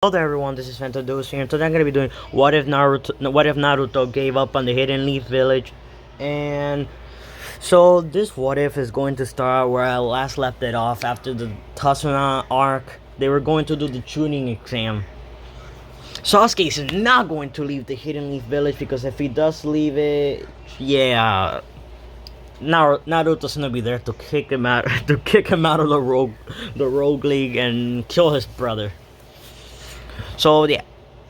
Hello there everyone, this is Fantados here, and today I'm going to be doing what if Naruto gave up on the Hidden Leaf Village. And so this what if is going to start where I last left it off after the Tasuna arc. They were going to do the tuning exam. Sasuke is not going to leave the Hidden Leaf Village, because if he does leave it, yeah, Naruto's gonna be there to kick him out to kick him out of the rogue league and kill his brother. So yeah,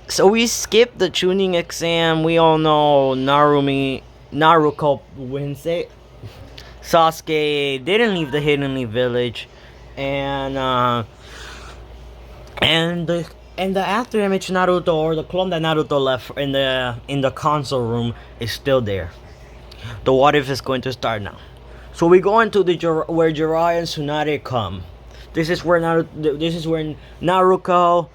so we skipped the tuning exam. We all know Naruto wins it. Sasuke didn't leave the Hidden Leaf Village, and the after image Naruto, or the clone that Naruto left in the console room, is still there. The what if is going to start now. So we go into where Jiraiya and Tsunade come. This is where Naruto,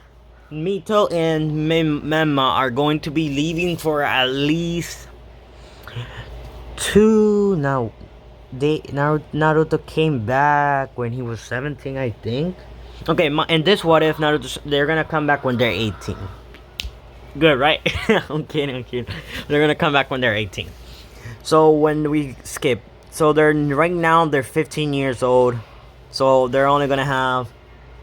Mito, and Memma are going to be leaving for at least two. Now, Naruto came back when he was 17, I think. Okay, in this what if they're gonna come back when they're 18. Good, right? I'm kidding. They're gonna come back when they're 18. So when we skip, so right now they're 15 years old. So they're only gonna have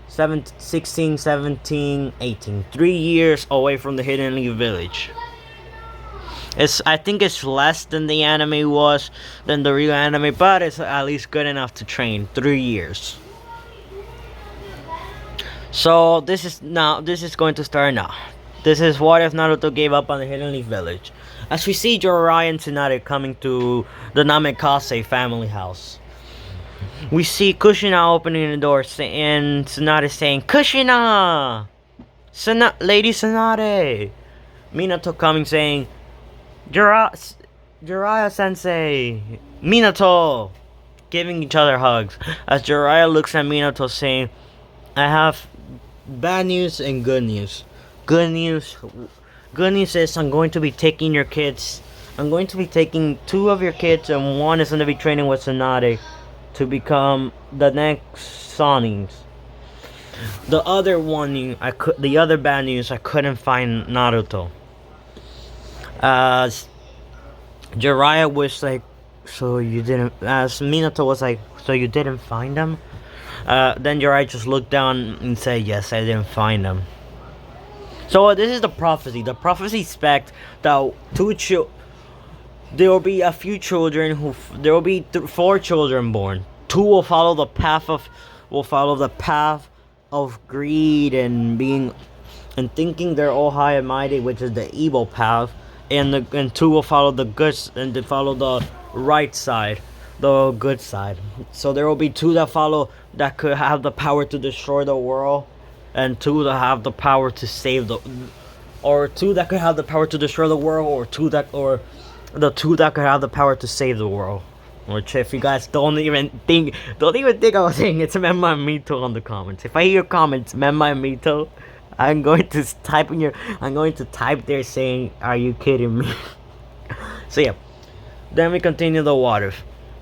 16, 17, 18. 3 years away from the Hidden Leaf Village. I think it's less than the anime was, than the real anime, but it's at least good enough to train. 3 years. So this is going to start now. This is what if Naruto gave up on the Hidden Leaf Village. As we see Jiraiya and Tsunade coming to the Namikaze family house. We see Kushina opening the door and Tsunade saying, "Kushina! Lady Tsunade!" Minato coming saying, Jiraiya sensei! Minato! Giving each other hugs. As Jiraiya looks at Minato saying, "I have bad news and good news. Good news is I'm going to be taking your kids. I'm going to be taking 2 of your kids, and 1 is going to be training with Tsunade to become the next Sonins. The other bad news, I couldn't find Naruto." Jiraiya was like, "So you didn't?" As Minato was like, "So you didn't find him?" Then Jiraiya just looked down and said, "Yes, I didn't find him." So this is the prophecy. The prophecy expect that there will be a few children there will be 4 children born. 2 will follow the path of greed and thinking they're all high and mighty, which is the evil path, and 2 will follow the good and to follow the right side, the good side. So there will be 2 that could have the power to destroy the world, and 2 that have the power to save 2 that could have the power to destroy the world, or the 2 that could have the power to save the world. Which, if you guys don't even think I was saying it's Memma and Mito on the comments. If I hear comments Memma and Mito, I'm going to type there saying, "Are you kidding me?" So yeah, then we continue the water.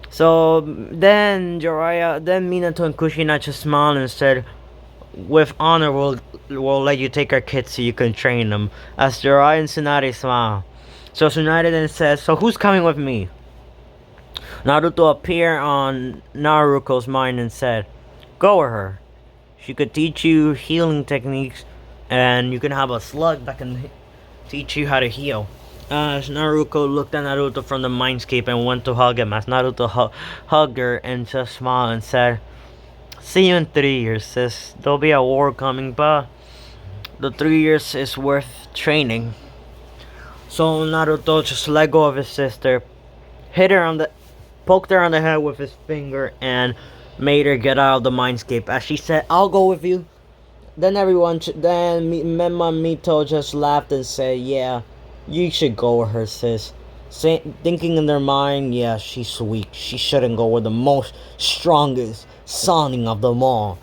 So then Minato and Kushina just smiled and said, "With honor, we'll let you take our kids so you can train them." As Jiraiya and Tsunade smile. So Tsunade then says, "So who's coming with me?" Naruto appeared on Naruko's mind and said, "Go with her. She could teach you healing techniques, and you can have a slug that can teach you how to heal." As Naruto looked at Naruto from the mindscape and went to hug him, as Naruto hugged her and just smiled and said, "See you in 3 years, sis. There'll be a war coming, but the 3 years is worth training." So Naruto just let go of his sister, poked her on the head with his finger, and made her get out of the mindscape. As she said, "I'll go with you." Then Memma and Mito just laughed and said, "Yeah, you should go with her, sis." Thinking in their mind, "Yeah, she's weak. She shouldn't go with the most strongest Sonin of them all."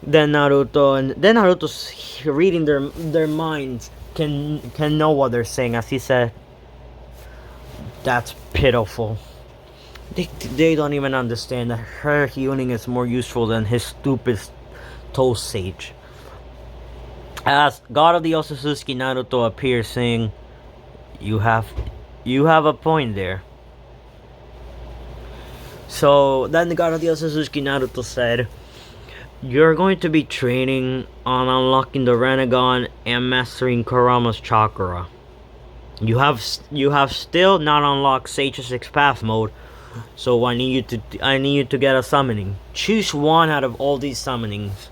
Then Naruto's reading their minds, can know what they're saying, as he said, "That's pitiful. They don't even understand that her healing is more useful than his stupid Toe Sage." As God of the Otsutsuki Naruto appears, saying, "You have, you have a point there." So then the God of the Otsutsuki Naruto said, "You're going to be training on unlocking the Renegon and mastering Kurama's chakra. You have still not unlocked Sage's 6 path mode, so I need you to get a summoning. Choose one out of all these summonings."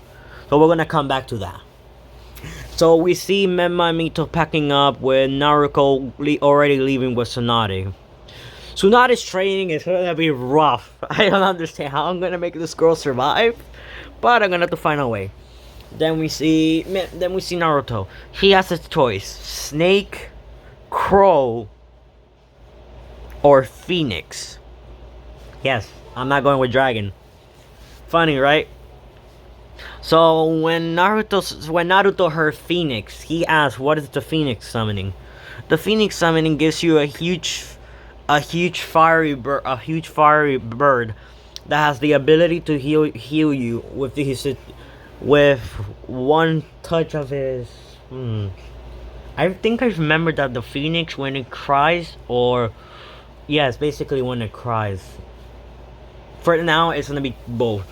So we're gonna come back to that. So we see Menma and Mito packing up with Naruto already leaving with Tsunade. Tsunade's training is gonna be rough. I don't understand how I'm gonna make this girl survive, but I'm gonna have to find a way. Then we see Naruto. He has a choice: Snake, Crow, or Phoenix. Yes, I'm not going with Dragon. Funny, right? So when Naruto heard Phoenix, he asked, "What is the Phoenix summoning?" The Phoenix summoning gives you a huge fiery bird that has the ability to heal you with one touch of his. I think I remember that the Phoenix, when it cries, or yes, basically when it cries. For now, it's gonna be both.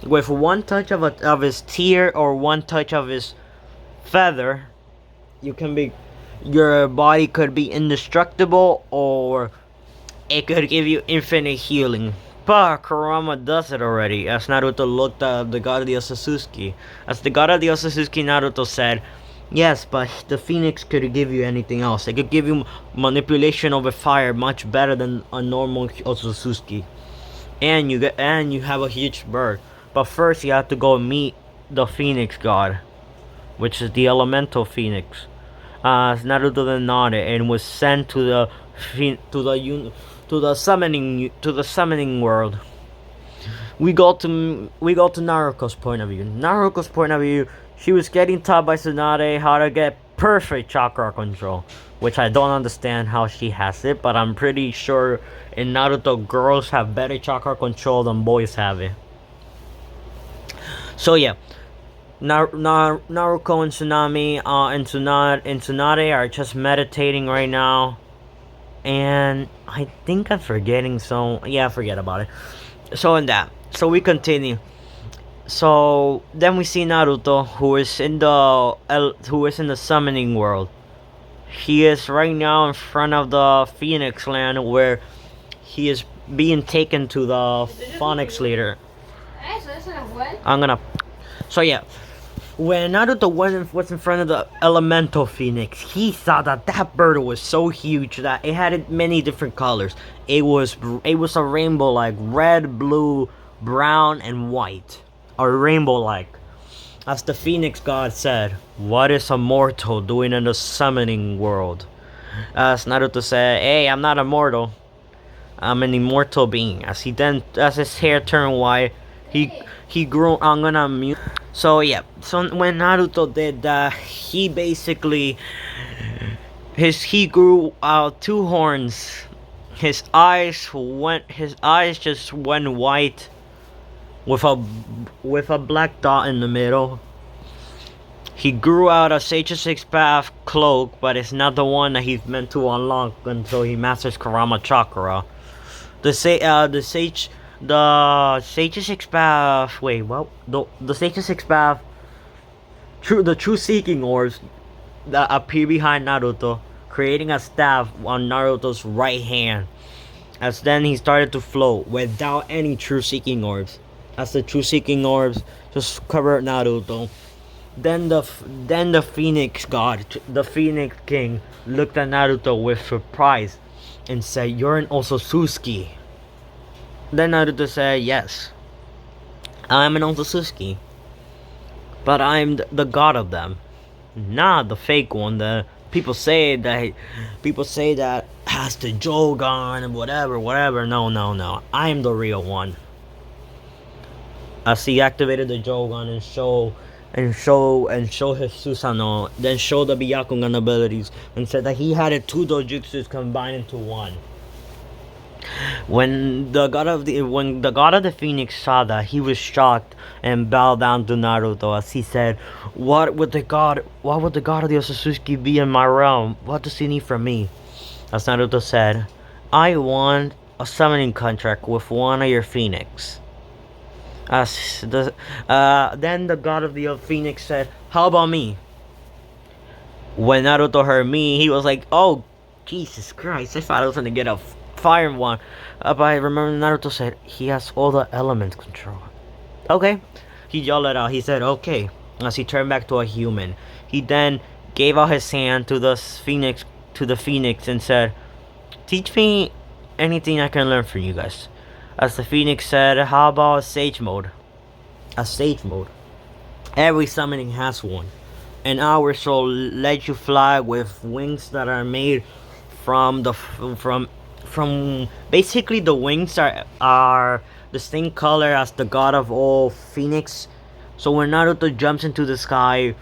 With one touch of his tear or one touch of his feather, your body could be indestructible, or it could give you infinite healing. But Kurama does it already, as Naruto looked at the God of the Otsutsuki. As the God of the Otsutsuki, Naruto said, "Yes, but the Phoenix could give you anything else. It could give you manipulation over fire much better than a normal Otsutsuki. And you have a huge bird. But first you have to go meet the Phoenix God, which is the elemental Phoenix." Naruto then nodded and was sent to the summoning world. We go to Naruto's point of view. Naruto's point of view, she was getting taught by Tsunade how to get perfect chakra control, which I don't understand how she has it, but I'm pretty sure in Naruto girls have better chakra control than boys have it. So yeah, Naruto and Tsunade are just meditating right now, and I think I'm forgetting. So yeah, forget about it. So we continue. So then we see Naruto, who is in the summoning world. He is right now in front of the Phoenix Land, where he is being taken to the Phonics leader. So yeah, when Naruto was in front of the elemental Phoenix, he saw that bird was so huge that it had many different colors. It was a rainbow, like red, blue, brown, and white. A rainbow like. As the Phoenix God said, "What is a mortal doing in the summoning world?" As Naruto said, "Hey, I'm not a mortal. I'm an immortal being." As his hair turned white, he grew. I'm gonna mute. So yeah, so when Naruto did that, he basically he grew out 2 horns. His eyes just went white with a black dot in the middle. He grew out a Sage's 6 path cloak, but it's not the one that he's meant to unlock until he masters Kurama chakra. The Sage's 6 path. Wait, what? The Sage's 6 path. The true seeking orbs that appear behind Naruto, creating a staff on Naruto's right hand. As then he started to float without any true seeking orbs. As the true seeking orbs just covered Naruto. Then the Phoenix God, the Phoenix King, looked at Naruto with surprise and said, "You're an Otsutsuki." Then Naruto said, "Yes, I'm an Otsutsuki, but I'm the god of them, not the fake one. The people say that has the Jogan and whatever. No. I am the real one." As he activated the Jogan and show his Susanoo, then show the Byakugan abilities, and said that he had 2 dojutsus combined into one. When the god of the Phoenix saw that, he was shocked and bowed down to Naruto as he said, What would the god of the Otsutsuki be in my realm? What does he need from me?" As Naruto said, "I want a summoning contract with one of your Phoenix." Then the god of the Phoenix said, "How about me?" When Naruto heard me, he was like, "Oh, Jesus Christ! I thought I was gonna get a fire one." But I remember Naruto said he has all the elements control. Okay, he yelled it out. He said, "Okay." As he turned back to a human, he then gave out his hand to the Phoenix, and said, "Teach me anything I can learn from you guys." As the Phoenix said, "How about a sage mode?" A sage mode. Every summoning has one. And ours will let you fly with wings that are made from basically the wings are the same color as the god of all Phoenix. So when Naruto jumps into the sky,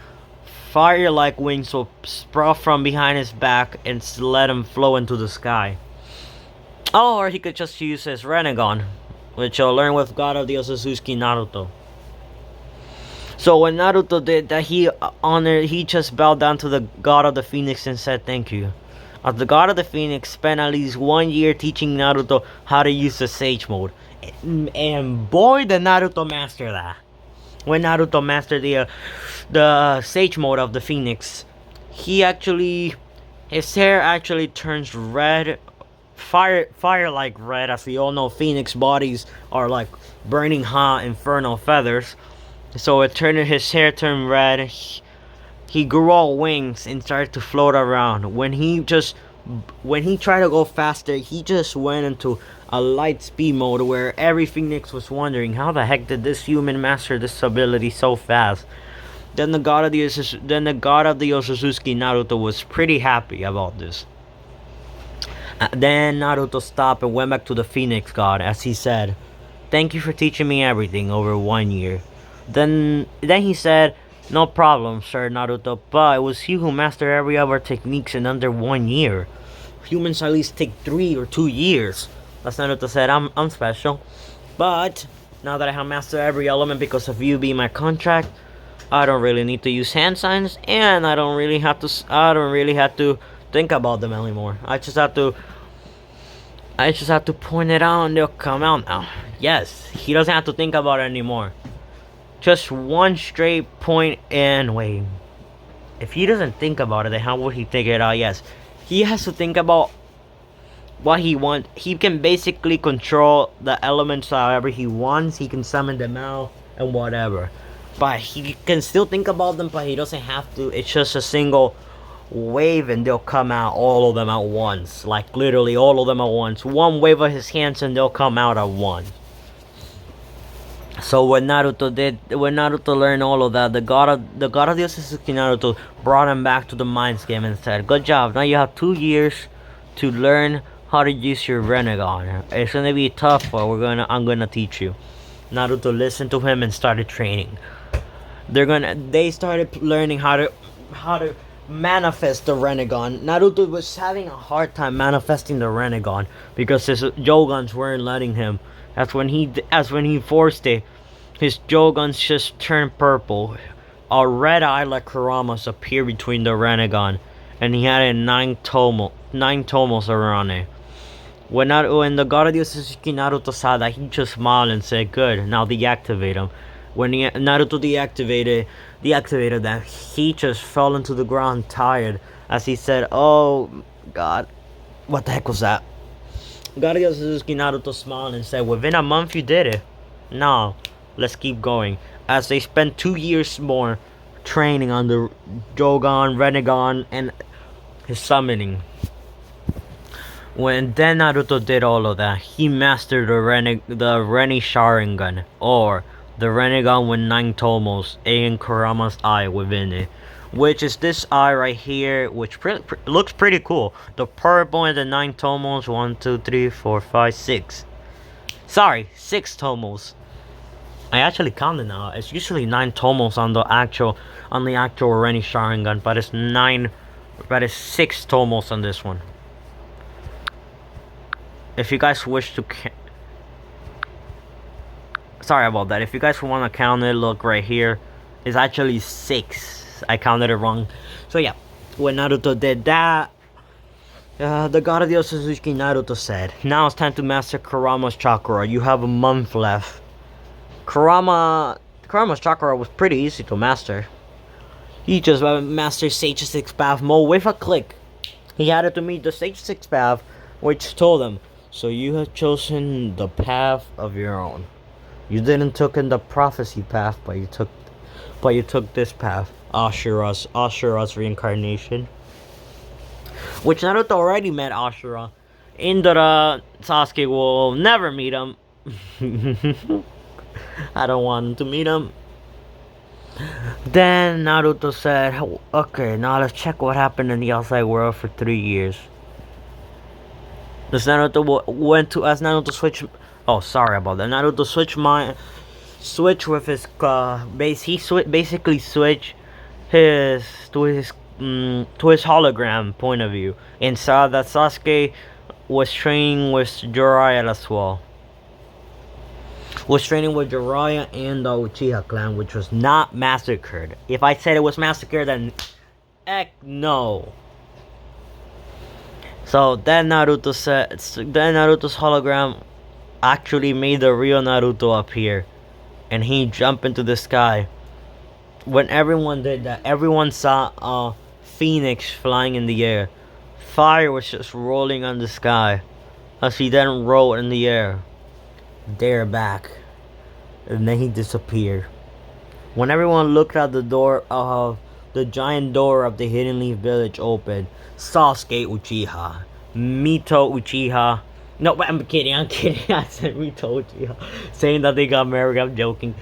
fire-like wings will sprout from behind his back and let him flow into the sky. Or he could just use his Renegon, which you'll learn with God of the Otsutsuki Naruto. So when Naruto did that, he just bowed down to the God of the Phoenix and said thank you. As the God of the Phoenix spent at least 1 year teaching Naruto how to use the Sage Mode. And boy, did Naruto master that. When Naruto mastered the Sage Mode of the Phoenix, his hair actually turns red, fire like red, as we all know Phoenix bodies are like burning hot infernal feathers. So his hair turned red. He grew all wings and started to float around. When he tried to go faster, he just went into a light speed mode where every Phoenix was wondering how the heck did this human master this ability so fast. Then the god of the Otsutsuki Naruto was pretty happy about this. Then Naruto stopped and went back to the Phoenix god as he said, "Thank you for teaching me everything over 1 year." Then he said, "No problem, Sir Naruto, but it was you who mastered every other techniques in under 1 year. Humans at least take 3 or 2 years." As Naruto said, I'm special. But now that I have mastered every element because of you being my contract, I don't really need to use hand signs, and I don't really have to think about them anymore. I just have to point it out and they'll come out now. Yes, he doesn't have to think about it anymore. Just one straight point and wait. If he doesn't think about it, then how would he figure it out? Yes, he has to think about what he wants. He can basically control the elements however he wants. He can summon them out and whatever. But he can still think about them, but he doesn't have to. It's just a single wave and they'll come out, all of them at once. Like literally all of them at once. One wave of his hands and they'll come out at once. So when Naruto learned all of that, the god of the Otsutsuki Naruto brought him back to the Minds game and said, "Good job. Now you have 2 years to learn how to use your Renegon. It's gonna be tough, but I'm gonna teach you." Naruto listened to him and started training. They started learning how to manifest the Renegon. Naruto was having a hard time manifesting the Renegon because his Jogans weren't letting him. As when he forced it, his Jogans just turned purple. A red eye like Kurama's appeared between the Renegon, and he had 9 tomos around it. When the god of the Otsutsuki Naruto saw that, he just smiled and said, "Good, now deactivate him." When Naruto deactivated that, he just fell into the ground tired as he said, "Oh God, what the heck was that?" God of the Otsutsuki Naruto smiled and said, "Within a month you did it. Now, let's keep going." As they spent 2 years more training on the Jogan, Renegon, and his summoning. When then Naruto did all of that, he mastered the Reni Sharingan, or the Renegon with 9 tomos and Kurama's eye within it, which is this eye right here, which looks pretty cool. The purple and the 9 tomos, 1, 2, 3, 4, 5, 6. Sorry, 6 tomos. I actually counted now. It's usually 9 tomos on the actual Reni Sharingan, but it's 6 tomos on this one. if you guys wish to sorry about that. If you guys want to count it, look right here. It's actually 6. I counted it wrong. So yeah, when Naruto did that, the God of the Otsutsuki Naruto said, "Now it's time to master Kurama's chakra. You have a month left." Kurama's chakra was pretty easy to master. He just mastered Sage 6 Path mode with a click. He had it to meet the Sage 6 Path, which told him, "So you have chosen the path of your own. You didn't took in the prophecy path, but you took this path, Ashura's reincarnation." Which Naruto already met Ashura. Indra, Sasuke will never meet him. I don't want him to meet him. Then Naruto said, "Okay, now let's check what happened in the outside world for 3 years." As Naruto switch. Oh, sorry about that. Naruto switch with his base. He basically switched his to his hologram point of view, and saw that Sasuke was training with Jiraiya as well. Was training with Jiraiya and the Uchiha clan, which was not massacred. If I said it was massacred, then heck no. So then Naruto's hologram actually made the real Naruto appear, and he jumped into the sky. When everyone did that, everyone saw a phoenix flying in the air. Fire was just rolling on the sky as he then rolled in the air. They're back, and then he disappeared. When everyone looked at the door of the giant door of the Hidden Leaf Village open, Sasuke Uchiha, Mito Uchiha. No, I'm kidding. I said Mito Uchiha, saying that they got married. I'm joking.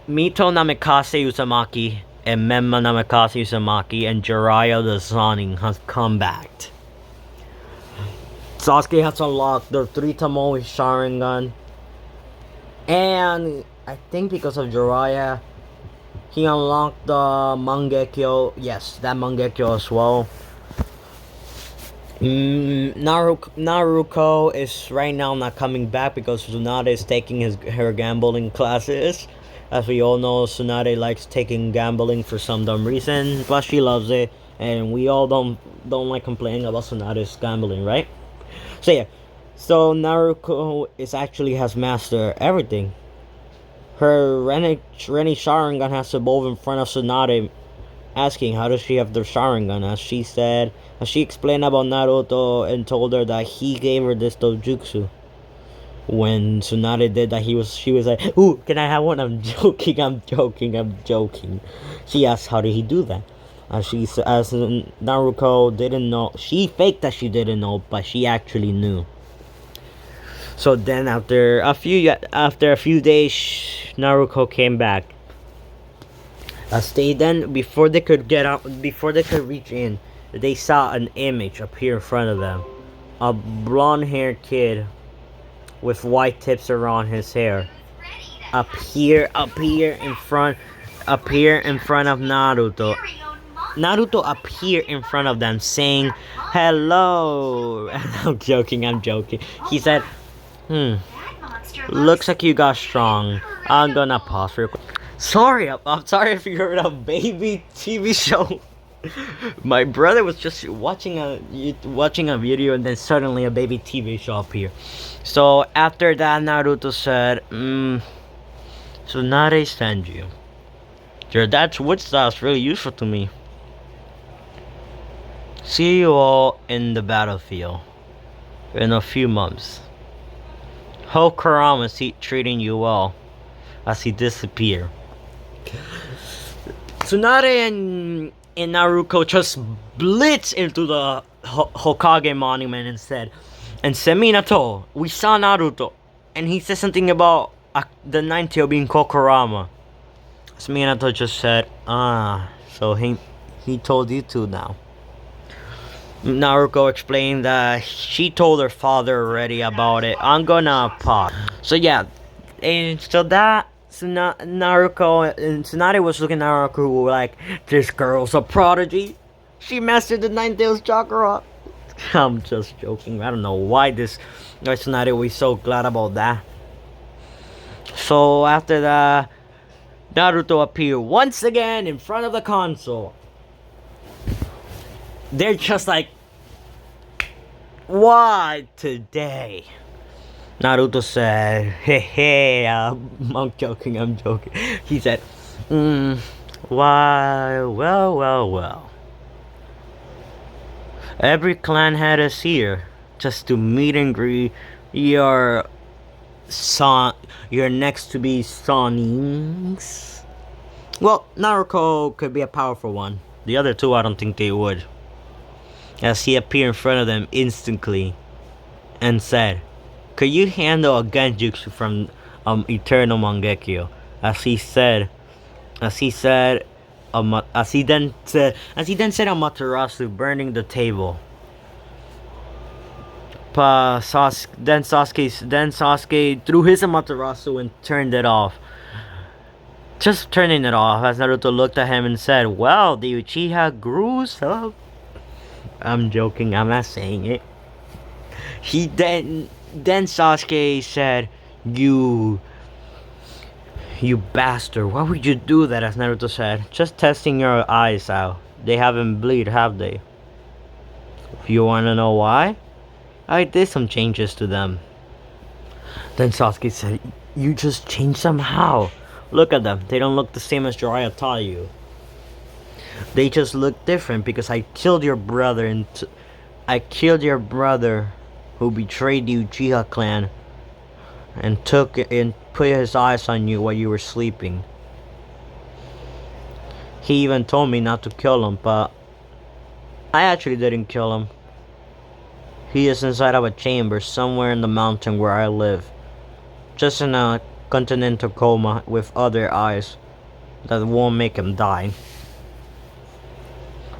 Mito Namikaze Uzumaki and Menma Namikaze Uzumaki and Jiraiya the Zonin has come back. Sasuke has unlocked the 3 Tomoe Sharingan. And I think because of Jiraiya, he unlocked the Mangekyo. Yes, that Mangekyo as well. Naruto is right now not coming back because Tsunade is taking her gambling classes. As we all know, Tsunade likes taking gambling for some dumb reason. Plus, she loves it, and we all don't like complaining about Tsunade's gambling, right? So yeah, so Naruto has mastered everything. Her Reni Sharingan has evolved in front of Tsunade, asking how does she have the Sharingan. As she explained about Naruto and told her that he gave her this dojutsu. When Tsunade did that, she was like, "Ooh, can I have one?" I'm joking. She asked, "How did he do that?" As Naruto didn't know. She faked that she didn't know, but she actually knew. So then, after a few days, Naruto came back. Before they could reach in, they saw an image appear in front of them. A blonde-haired kid with white tips around his hair appear in front of Naruto. Naruto appeared in front of them saying, "Hello." I'm joking. He said, "Looks like you got strong. I'm gonna pause real quick." I'm sorry if you heard a baby TV show. My brother was just watching a video, and then suddenly a baby TV show appeared. So after that, Naruto said, "Tsunade send you. Your dad's wood style is really useful to me. See you all in the battlefield in a few months. Hope Kurama is treating you well." As he disappeared, Tsunade and Naruto just blitzed into the Hokage monument and said, "Minato, we saw Naruto, and he said something about the Nine-Tail being called Kurama." So Minato just said, so he told you two now." Naruto explained that she told her father already about it. I'm gonna pause. So yeah, and so that Naruto and Tsunade was looking at Naruto like, "This girl's a prodigy. She mastered the Nine-Tails chakra. I'm just joking. I don't know why this scenario we're so glad about that. So after that, Naruto appeared once again in front of the console. They're just like, why today? Naruto said, hey, I'm joking, I'm joking. He said, why, well. Every clan head is here just to meet and greet your son, your next to be sonings. Well, Naruto could be a powerful one. The other two, I don't think they would. As he appeared in front of them instantly and said, could you handle a genjutsu from Eternal Mangekyo? As he then said Amaterasu burning the table. Then Sasuke threw his Amaterasu and turned it off. Just turning it off as Naruto looked at him and said, well, the Uchiha grew up. I'm joking, I'm not saying it. Then Sasuke said, you bastard, why would you do that? As Naruto said, just testing your eyes out. They haven't bleed, have they? If you wanna know why, I did some changes to them. Then Sasuke said, you just changed them? How? Look at them, they don't look the same as Jiraiya taught you. They just look different because I killed your brother who betrayed the Uchiha clan and put his eyes on you while you were sleeping. He even told me not to kill him, but I actually didn't kill him. He is inside of a chamber somewhere in the mountain where I live, just in a continental coma with other eyes that won't make him die.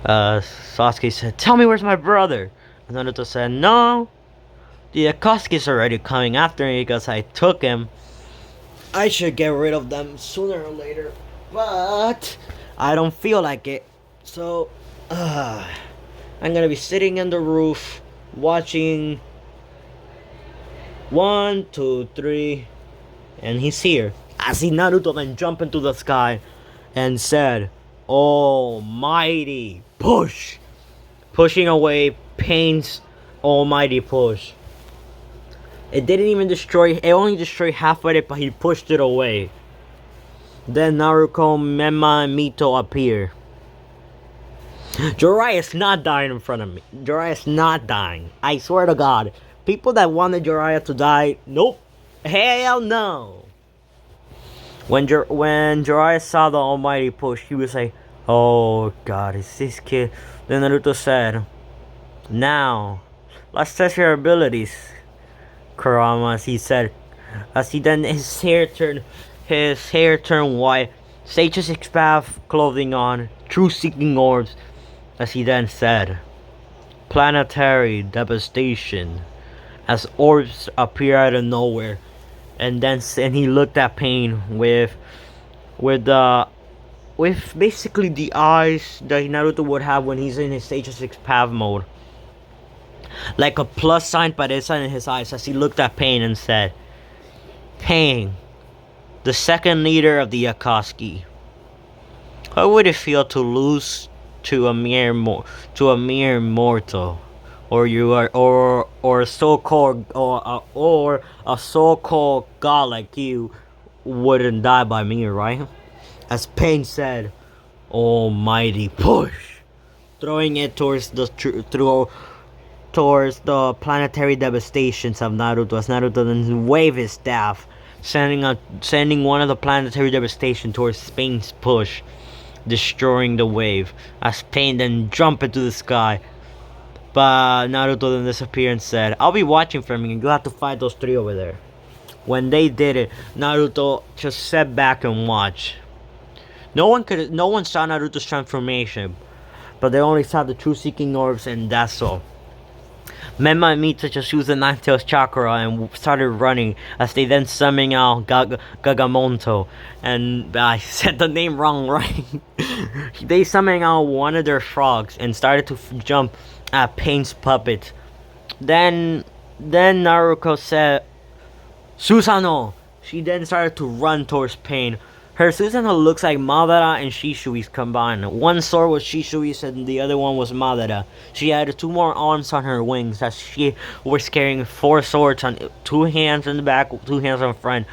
Sasuke said, tell me where's my brother? And Naruto said, no, the Akatsuki's already coming after me because I took him. I should get rid of them sooner or later, but I don't feel like it. So, I'm gonna be sitting on the roof watching 1, 2, 3, and he's here. I see Naruto then jump into the sky and said, almighty push, pushing away Pain's almighty push. It didn't even destroy, it only destroyed half of it, but he pushed it away. Then Naruto, Menma, and Mito appear. Jiraiya's not dying in front of me. Jiraiya's not dying. I swear to God. People that wanted Jiraiya to die, nope. Hell no. When Jiraiya saw the almighty push, he was like, oh God, it's this kid. Then Naruto said, now, let's test your abilities, Kurama, as he said. As he then his hair turned white, Sage's expand clothing on, true seeking orbs, as he then said, planetary devastation, as orbs appear out of nowhere, and he looked at Pain with basically the eyes that Naruto would have when he's in his Sage 6 Path mode. Like a plus sign, but it's in his eyes as he looked at Pain and said, Pain, the second leader of the Akatsuki, how would it feel to lose to a mere mortal, or a so-called god like you wouldn't die by me, right? As Pain said, almighty push, throwing it towards the planetary devastations of Naruto, as Naruto then waved his staff, sending one of the planetary devastation towards Pain's push, destroying the wave, as Pain then jumped into the sky. But Naruto then disappeared and said, I'll be watching from you, you have to fight those 3 over there. When they did it, Naruto just sat back and watched. No one saw Naruto's transformation, but they only saw the true seeking orbs, and that's all. Menma and Mita just used the Nine-Tails chakra and started running, as they then summoned out Gagamonto. And I said the name wrong, right? They summoned out one of their frogs and started to jump Pain's puppet. Then Naruto said, Susanoo! She then started to run towards Pain. Her Susanoo looks like Madara and Shisui's combined. One sword was Shisui's and the other one was Madara. She had two more arms on her wings as she was carrying four swords on two hands in the back, two hands in front.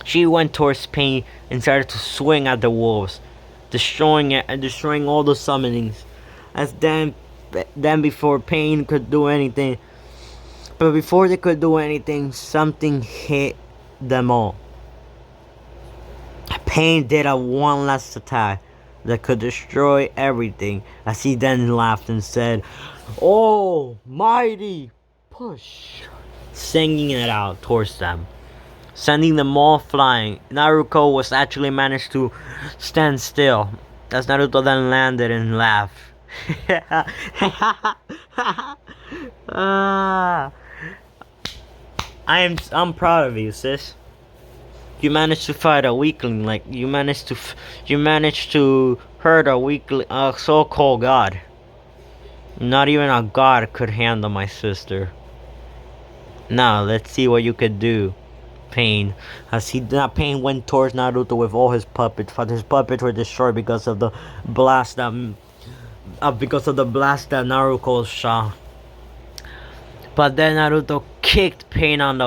She went towards Pain and started to swing at the wolves, destroying it and destroying all the summonings. As then before Pain could do anything, but before they could do anything, something hit them all. Pain did a one last attack that could destroy everything, as he then laughed and said, "Oh, mighty push," singing it out towards them, sending them all flying. Naruto was actually managed to stand still, as Naruto then landed and laughed. I'm proud of you, sis. You managed to fight a weakling, like you managed to hurt a weakling, a so-called god. Not even a god could handle my sister. Now let's see what you could do, Pain. Pain went towards Naruto with all his puppets, but his puppets were destroyed because of the blast that Naruto shot. But then Naruto kicked Pain on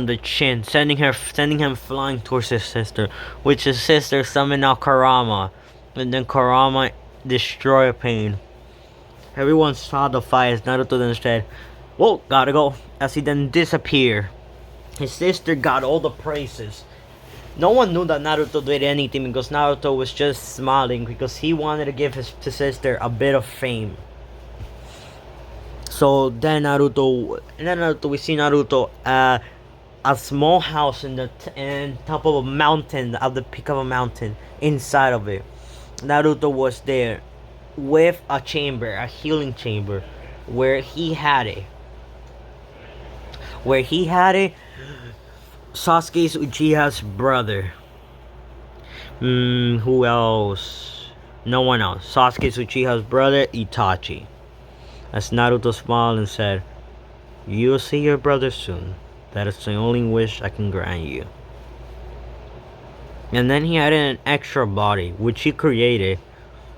the chin, sending him flying towards his sister, which his sister summoned out Kurama, and then Kurama destroyed Pain. Everyone saw the fight as Naruto then said, "Whoa, gotta go," as he then disappeared. His sister got all the praises. No one knew that Naruto did anything because Naruto was just smiling because he wanted to give his sister a bit of fame. So then we see Naruto a small house in top of a mountain, at the peak of a mountain. Inside of it, Naruto was there with a chamber, a healing chamber, where he had it. Sasuke's Uchiha's brother. Who else? No one else. Sasuke's Uchiha's brother, Itachi. As Naruto smiled and said, "You'll see your brother soon. That is the only wish I can grant you." And then he had an extra body, which he created.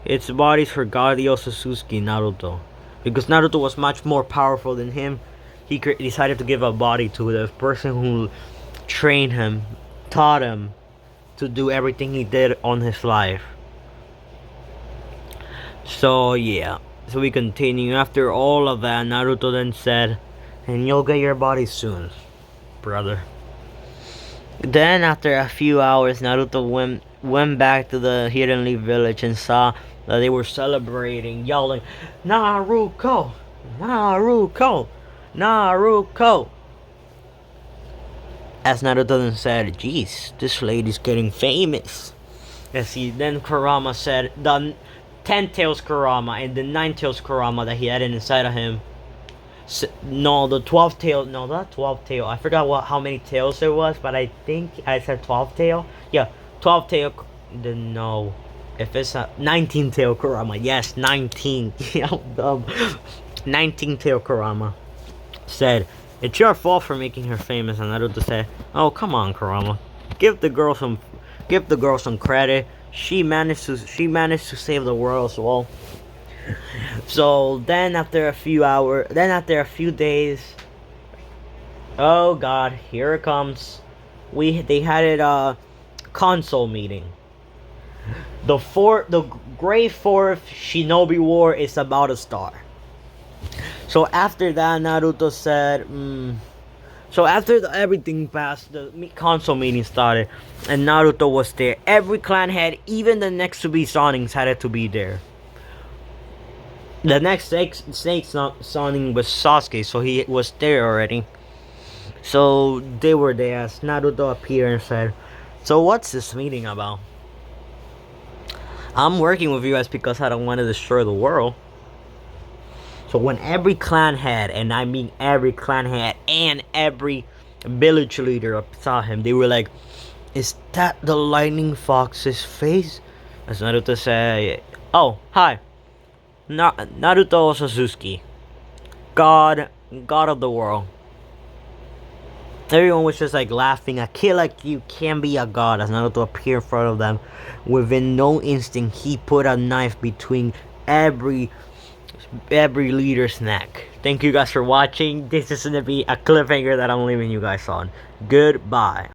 Its bodies for Gadio, Sasuke, Naruto. Because Naruto was much more powerful than him, he decided to give a body to the person who trained him, taught him to do everything he did on his life. So yeah. So we continue. After all of that, Naruto then said, "And you'll get your body soon, brother." Then after a few hours, Naruto went back to the Hidden Leaf village and saw that they were celebrating, yelling, "Naruto! Naruto! Naruto!" As Naruto then said, "Geez, this lady's getting famous." As he then Kurama said, the 10 tails Kurama and the 9 tails Kurama that he had inside of him. No, the 12 tail. No, not 12 tail. I forgot how many tails there was, but I think I said 12 tail. Yeah, 12 tail. No, if it's a 19 tail Kurama. Yes, 19. Yeah, I'm dumb. 19 tail Kurama said, "It's your fault for making her famous." And Naruto said, "Oh, come on, Kurama. Give the girl some credit. She managed to save the world as well." So then after a few days, oh god, here it comes. They had a console meeting. The Great Fourth Shinobi War is about to start. So after that, Naruto said, So after everything passed, the console meeting started, and Naruto was there. Every clan head, even the next to be Sonings, had to be there. The next Snake Soning was Sasuke, so he was there already. So they were there as Naruto appeared and said, "So what's this meeting about? I'm working with you guys because I don't want to destroy the world." So when every clan head, and I mean every clan head and every village leader saw him, they were like, "Is that the Lightning Fox's face?" As Naruto said, "Oh, hi. Naruto Sasuke, God of the world. Everyone was just like laughing. A kid like you can be a god. As Naruto appeared in front of them, within no instant, he put a knife between every leader's neck. Thank you guys for watching. This is gonna be a cliffhanger that I'm leaving you guys on. Goodbye.